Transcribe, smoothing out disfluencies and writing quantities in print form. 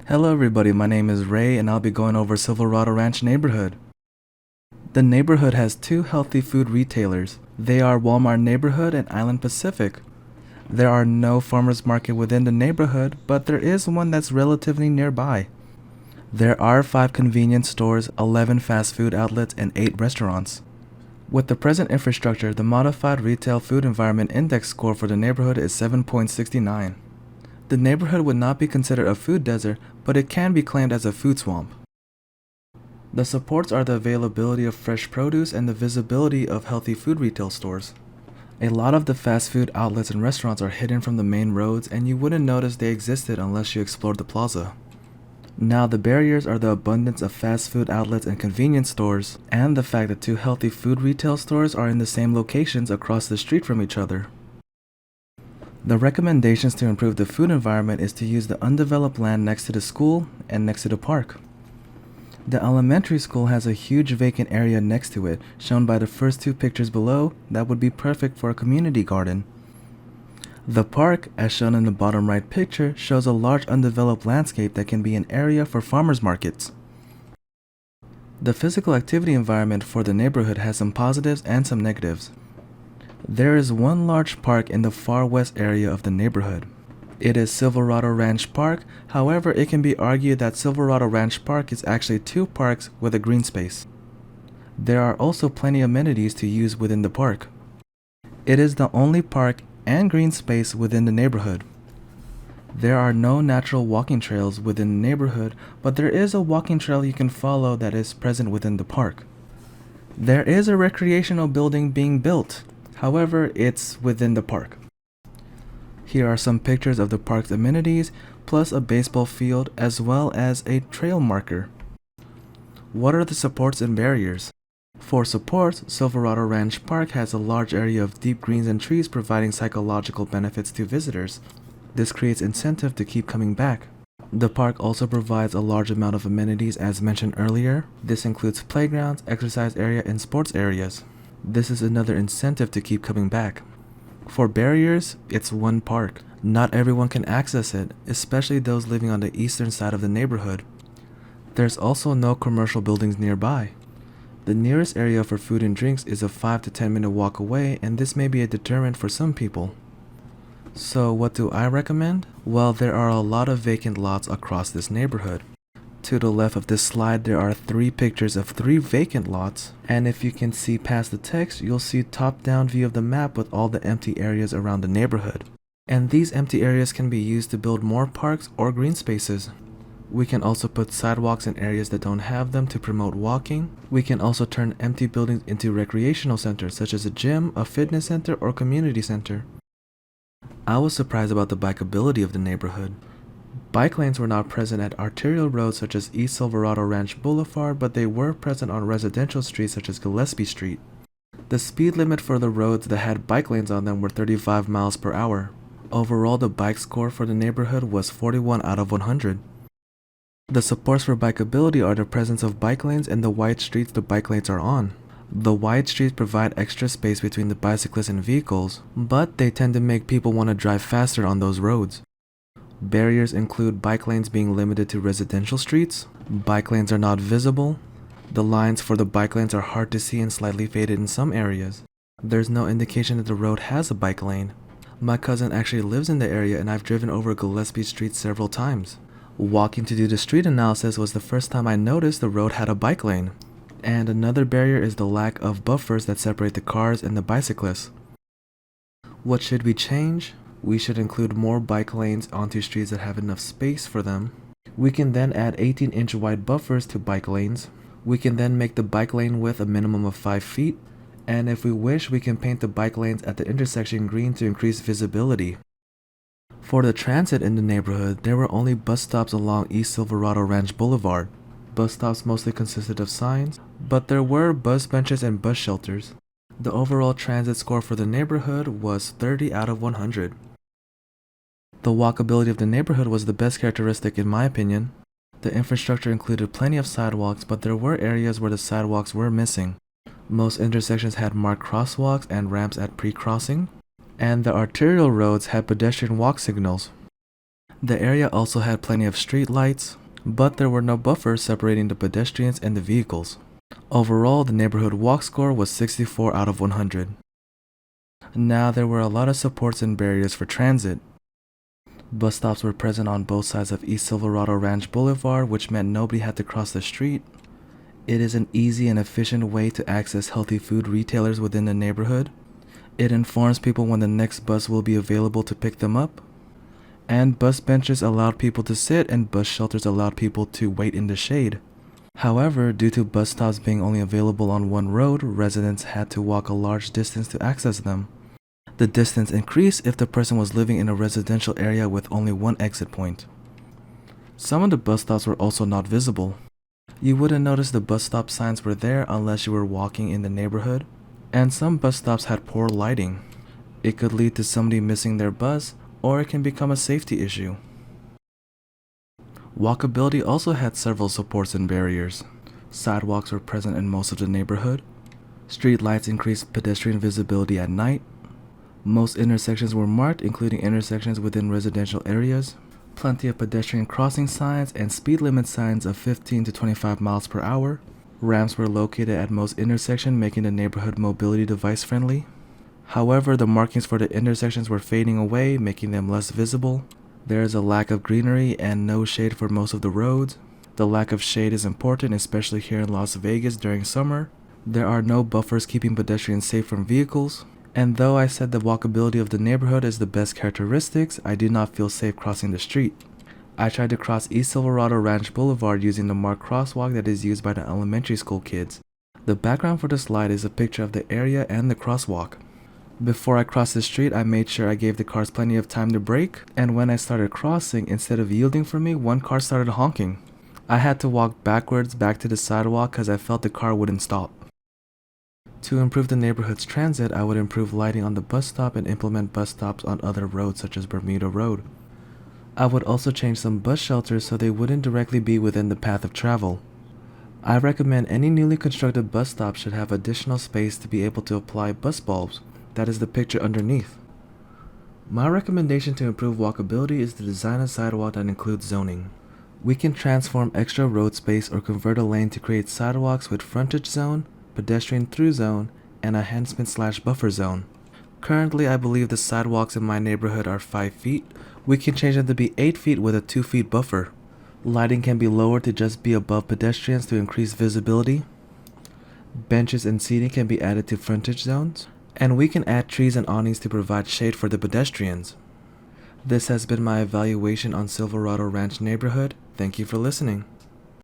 Hello everybody, my name is Ray and I'll be going over Silverado Ranch Neighborhood. The neighborhood has two healthy food retailers. They are Walmart Neighborhood and Island Pacific. There are no farmers market within the neighborhood, but there is one that's relatively nearby. There are 5 convenience stores, 11 fast food outlets, and 8 restaurants. With the present infrastructure, the Modified Retail Food Environment Index score for the neighborhood is 7.69. The neighborhood would not be considered a food desert, but it can be claimed as a food swamp. The supports are the availability of fresh produce and the visibility of healthy food retail stores. A lot of the fast food outlets and restaurants are hidden from the main roads, and you wouldn't notice they existed unless you explored the plaza. Now, the barriers are the abundance of fast food outlets and convenience stores, and the fact that 2 healthy food retail stores are in the same locations across the street from each other. The recommendations to improve the food environment is to use the undeveloped land next to the school and next to the park. The elementary school has a huge vacant area next to it, shown by the first 2 pictures below, that would be perfect for a community garden. The park, as shown in the bottom right picture, shows a large undeveloped landscape that can be an area for farmers markets. The physical activity environment for the neighborhood has some positives and some negatives. There is one large park in the far west area of the neighborhood. It is Silverado Ranch Park, however it can be argued that Silverado Ranch Park is actually 2 parks with a green space. There are also plenty of amenities to use within the park. It is the only park and green space within the neighborhood. There are no natural walking trails within the neighborhood, but there is a walking trail you can follow that is present within the park. There is a recreational building being built. However, it's within the park. Here are some pictures of the park's amenities, plus a baseball field as well as a trail marker. What are the supports and barriers? For supports, Silverado Ranch Park has a large area of deep greens and trees providing psychological benefits to visitors. This creates incentive to keep coming back. The park also provides a large amount of amenities as mentioned earlier. This includes playgrounds, exercise area, and sports areas. This is another incentive to keep coming back. For barriers, it's one park. Not everyone can access it, especially those living on the eastern side of the neighborhood. There's also no commercial buildings nearby. The nearest area for food and drinks is a 5 to 10 minute walk away, and this may be a deterrent for some people. So what do I recommend? Well, there are a lot of vacant lots across this neighborhood. To the left of this slide, there are 3 pictures of 3 vacant lots, and if you can see past the text, you'll see top-down view of the map with all the empty areas around the neighborhood. And these empty areas can be used to build more parks or green spaces. We can also put sidewalks in areas that don't have them to promote walking. We can also turn empty buildings into recreational centers such as a gym, a fitness center, or community center. I was surprised about the bikeability of the neighborhood. Bike lanes were not present at arterial roads such as East Silverado Ranch Boulevard, but they were present on residential streets such as Gillespie Street. The speed limit for the roads that had bike lanes on them were 35 miles per hour. Overall, the bike score for the neighborhood was 41 out of 100. The supports for bikeability are the presence of bike lanes and the wide streets the bike lanes are on. The wide streets provide extra space between the bicyclists and vehicles, but they tend to make people want to drive faster on those roads. Barriers include bike lanes being limited to residential streets, bike lanes are not visible, the lines for the bike lanes are hard to see and slightly faded in some areas. There's no indication that the road has a bike lane. My cousin actually lives in the area and I've driven over Gillespie Street several times. Walking to do the street analysis was the first time I noticed the road had a bike lane. And another barrier is the lack of buffers that separate the cars and the bicyclists. What should we change? We should include more bike lanes onto streets that have enough space for them. We can then add 18-inch wide buffers to bike lanes. We can then make the bike lane width a minimum of 5 feet. And if we wish, we can paint the bike lanes at the intersection green to increase visibility. For the transit in the neighborhood, there were only bus stops along East Silverado Ranch Boulevard. Bus stops mostly consisted of signs, but there were bus benches and bus shelters. The overall transit score for the neighborhood was 30 out of 100. The walkability of the neighborhood was the best characteristic in my opinion. The infrastructure included plenty of sidewalks, but there were areas where the sidewalks were missing. Most intersections had marked crosswalks and ramps at pre-crossing, and the arterial roads had pedestrian walk signals. The area also had plenty of street lights, but there were no buffers separating the pedestrians and the vehicles. Overall, the neighborhood walk score was 64 out of 100. Now, there were a lot of supports and barriers for transit. Bus stops were present on both sides of East Silverado Ranch Boulevard, which meant nobody had to cross the street. It is an easy and efficient way to access healthy food retailers within the neighborhood. It informs people when the next bus will be available to pick them up. And bus benches allowed people to sit, and bus shelters allowed people to wait in the shade. However, due to bus stops being only available on one road, residents had to walk a large distance to access them. The distance increased if the person was living in a residential area with only one exit point. Some of the bus stops were also not visible. You wouldn't notice the bus stop signs were there unless you were walking in the neighborhood, and some bus stops had poor lighting. It could lead to somebody missing their bus, or it can become a safety issue. Walkability also had several supports and barriers. Sidewalks were present in most of the neighborhood. Street lights increased pedestrian visibility at night. Most intersections were marked, including intersections within residential areas. Plenty of pedestrian crossing signs and speed limit signs of 15 to 25 miles per hour. Ramps were located at most intersections, making the neighborhood mobility device friendly. However, the markings for the intersections were fading away, making them less visible. There is a lack of greenery and no shade for most of the roads. The lack of shade is important, especially here in Las Vegas during summer. There are no buffers keeping pedestrians safe from vehicles. And though I said the walkability of the neighborhood is the best characteristics, I did not feel safe crossing the street. I tried to cross East Silverado Ranch Boulevard using the marked crosswalk that is used by the elementary school kids. The background for the slide is a picture of the area and the crosswalk. Before I crossed the street, I made sure I gave the cars plenty of time to brake, and when I started crossing, instead of yielding for me, one car started honking. I had to walk backwards back to the sidewalk because I felt the car wouldn't stop. To improve the neighborhood's transit, I would improve lighting on the bus stop and implement bus stops on other roads such as Bermuda Road. I would also change some bus shelters so they wouldn't directly be within the path of travel. I recommend any newly constructed bus stop should have additional space to be able to apply bus bulbs. That is the picture underneath. My recommendation to improve walkability is to design a sidewalk that includes zoning. We can transform extra road space or convert a lane to create sidewalks with frontage zone, pedestrian through zone, and enhancement/buffer zone. Currently, I believe the sidewalks in my neighborhood are 5 feet. We can change them to be 8 feet with a 2 feet buffer. Lighting can be lowered to just be above pedestrians to increase visibility. Benches and seating can be added to frontage zones. And we can add trees and awnings to provide shade for the pedestrians. This has been my evaluation on Silverado Ranch Neighborhood. Thank you for listening.